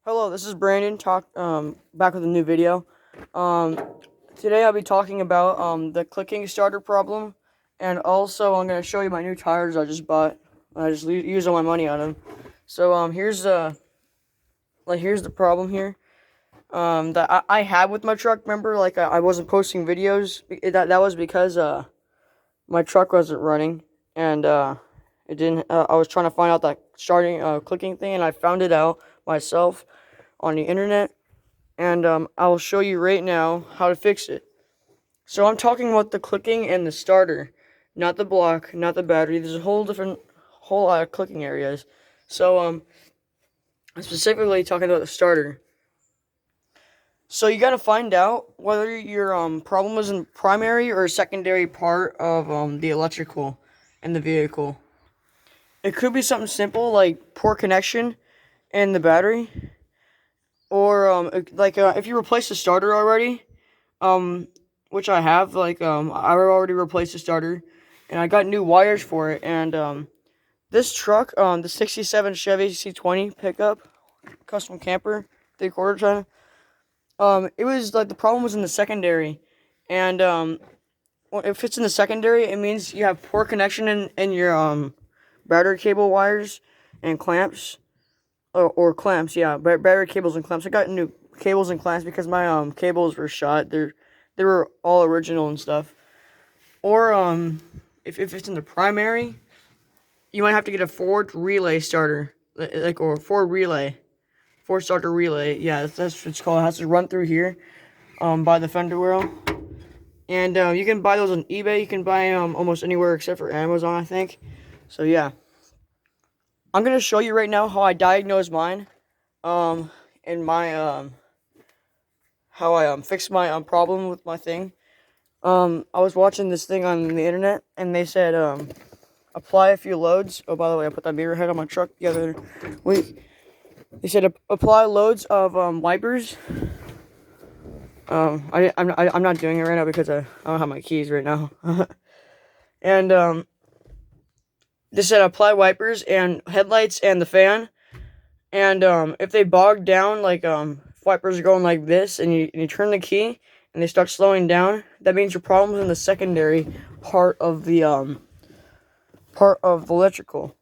Hello, this is Brandon. Back with a new video. Um, Today I'll be talking about the clicking starter problem, and also I'm gonna show you my new tires I just bought. I just used all my money on them. So here's the problem here. That I had with my truck. Remember, I wasn't posting videos. That was because my truck wasn't running, and it didn't. I was trying to find out that starting clicking thing, and I found it out myself on the internet, and I will show you right now how to fix it. So I'm talking about the clicking and the starter, not the block, not the battery. There's a whole lot of clicking areas. So I'm specifically talking about the starter. So you gotta find out whether your problem is in primary or secondary part of the electrical in the vehicle. It could be something simple like poor connection in the battery, or if you replace the starter already, which I have. I already replaced the starter, and I got new wires for it. And this truck, the '67 Chevy C20 pickup, custom camper, 3/4 ton. It was like the problem was in the secondary, and if it's in the secondary, it means you have poor connection in your battery cable wires and clamps, or clamps. Yeah, battery cables and clamps. I got new cables and clamps because my cables were shot. They were all original and stuff. Or if it's in the primary, you might have to get a Ford relay starter, or Ford starter relay. Yeah, that's what it's called. It has to run through here, by the fender well. And you can buy those on eBay. You can buy them almost anywhere except for Amazon, I think. So yeah, I'm gonna show you right now how I diagnose mine, and my how I fixed my problem with my thing. I was watching this thing on the internet, and they said apply a few loads. Oh, by the way, I put that mirror head on my truck the other week. They said apply loads of wipers. I'm not doing it right now because I don't have my keys right now. And they said apply wipers and headlights and the fan. And if they bog down, if wipers are going like this, and you turn the key and they start slowing down, that means your problem's in the secondary part of the electrical.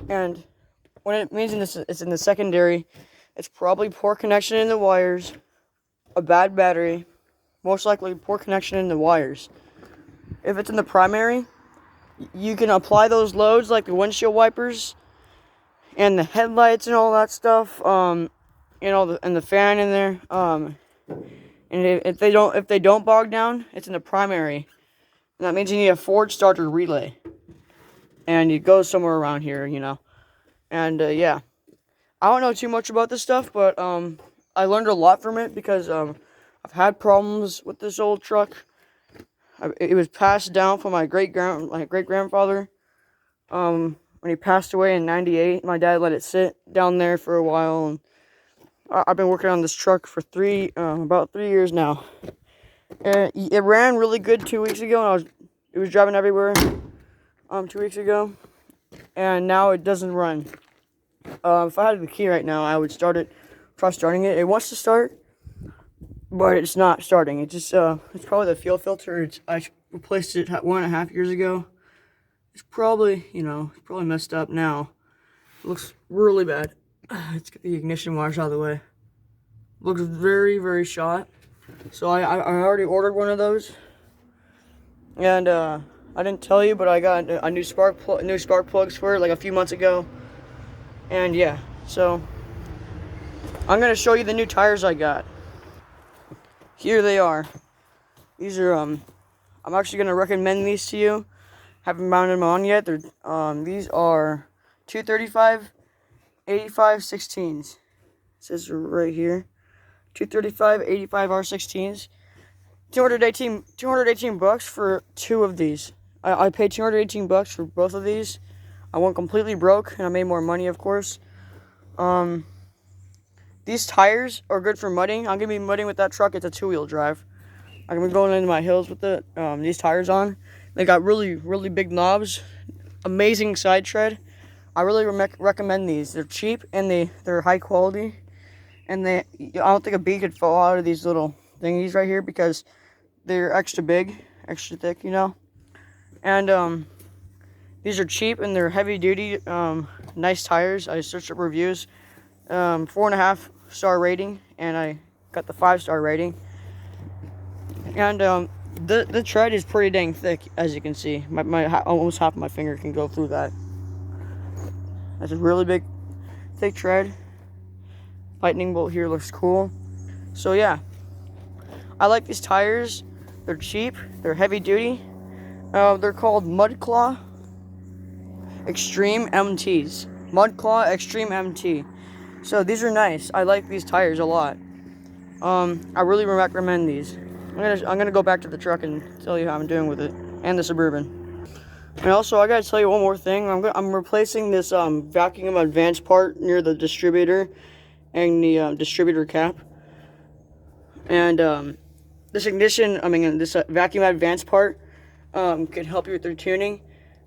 And when it means it's in the secondary, it's probably poor connection in the wires, a bad battery, most likely poor connection in the wires. If it's in the primary, you can apply those loads like the windshield wipers and the headlights and all that stuff, and the fan in there. And if they don't bog down, it's in the primary. And that means you need a Ford starter relay. And it goes somewhere around here, And yeah, I don't know too much about this stuff, but I learned a lot from it because I've had problems with this old truck. It was passed down from my great grandfather. When he passed away in '98, my dad let it sit down there for a while, and I've been working on this truck for about 3 years now. And it ran really good 2 weeks ago, and it was driving everywhere 2 weeks ago, and now it doesn't run. If I had the key right now, I would try starting it. It wants to start, but it's not starting. It's probably the fuel filter. I replaced it 1.5 years ago. It's probably messed up now. It looks really bad. Let's get the ignition wires out of the way. Looks very, very shot. So I already ordered one of those, and I didn't tell you, but I got a new spark plugs for it like a few months ago. And yeah, so I'm gonna show you the new tires I got. Here they are. These are I'm actually gonna recommend these to you. Haven't mounted them on yet. These are 235 85 16s. It says right here, 235 85 R16s. 218 bucks for two of these. I paid 218 bucks for both of these. I went completely broke, and I made more money, of course. These tires are good for mudding. I'm gonna be mudding with that truck. It's a 2-wheel drive. I'm gonna be going into my hills with these tires on. They got really, really big knobs. Amazing side tread. I really recommend these. They're cheap and they're high quality. and I don't think a bee could fall out of these little thingies right here because they're extra big, extra thick, you know. And these are cheap and they're heavy duty, nice tires. I searched up reviews, 4.5-star rating, and I got the 5-star rating. And the tread is pretty dang thick, as you can see. Almost half of my finger can go through that. That's a really big, thick tread. Lightning bolt here looks cool. So yeah, I like these tires. They're cheap. They're heavy duty. They're called Mudclaw Extreme MTs. Mudclaw Extreme MT. So these are nice. I like these tires a lot. I really recommend these. I'm gonna go back to the truck and tell you how I'm doing with it, and the Suburban. And also, I gotta tell you one more thing. I'm replacing this vacuum advance part near the distributor and the distributor cap. And this vacuum advance part can help you with your tuning.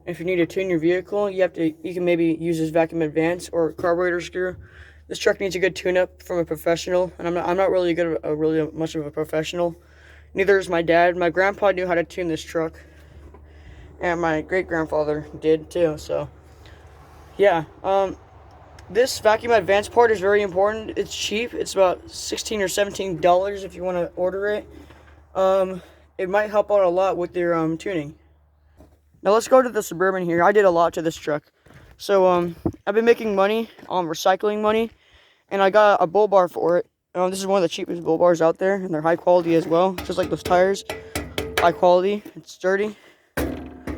If you need to tune your vehicle, you can maybe use this vacuum advance or carburetor screw. This truck needs a good tune-up from a professional, and I'm not really really much of a professional. Neither is my dad. My grandpa knew how to tune this truck, and my great-grandfather did too. So, yeah. This vacuum advance part is very important. It's cheap. It's about $16 or $17 if you want to order it. It might help out a lot with your tuning. Now let's go to the Suburban here. I did a lot to this truck. So I've been making money on recycling money, and I got a bull bar for it. This is one of the cheapest bull bars out there, and they're high quality as well, just like those tires. High quality. It's sturdy, and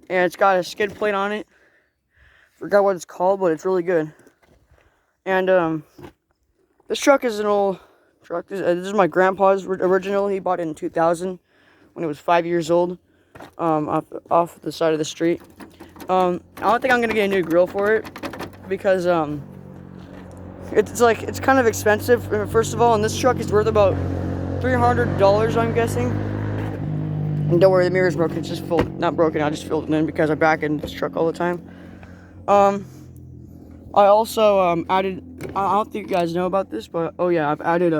it's got a skid plate on it. Forgot what it's called, but it's really good. And this truck is an old truck. This is my grandpa's original. He bought it in 2000 when it was 5 years old, off the side of the street. I don't think I'm gonna get a new grill for it because it's kind of expensive, first of all, and this truck is worth about $300, I'm guessing. And don't worry, the mirror's broken. It's just not broken. I just filled it in because I back in this truck all the time. I also added, I don't think you guys know about this, but oh yeah, I've added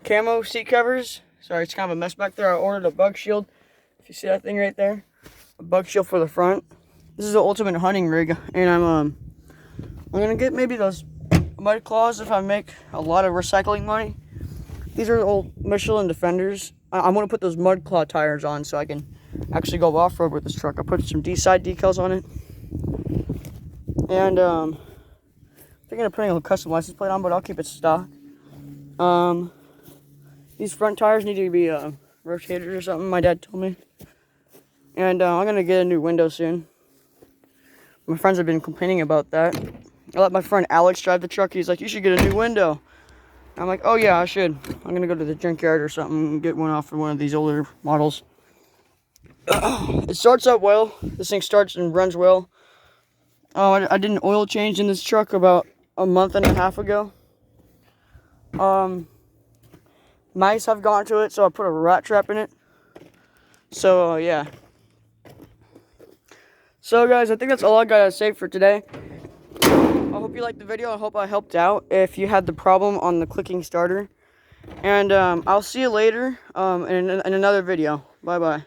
camo seat covers. Sorry, it's kind of a mess back there. I ordered a bug shield. If you see that thing right there, a bug shield for the front. This is the ultimate hunting rig, and I'm gonna get maybe those mud claws if I make a lot of recycling money. These are old Michelin Defenders. I'm gonna put those mud claw tires on so I can actually go off-road with this truck. I put some D-side decals on it. And I'm thinking of putting a custom license plate on, but I'll keep it stock. These front tires need to be rotated or something, my dad told me. And I'm gonna get a new window soon. My friends have been complaining about that. I let my friend Alex drive the truck. He's like, you should get a new window. I'm like, oh yeah, I should. I'm gonna go to the junkyard or something and get one off of one of these older models. It starts up well. This thing starts and runs well. I did an oil change in this truck about a month and a half ago. Mice have gone to it, so I put a rat trap in it. So yeah. So guys, I think that's all I gotta say for today. I hope you liked the video. I hope I helped out if you had the problem on the clicking starter. And I'll see you later in another video. Bye bye.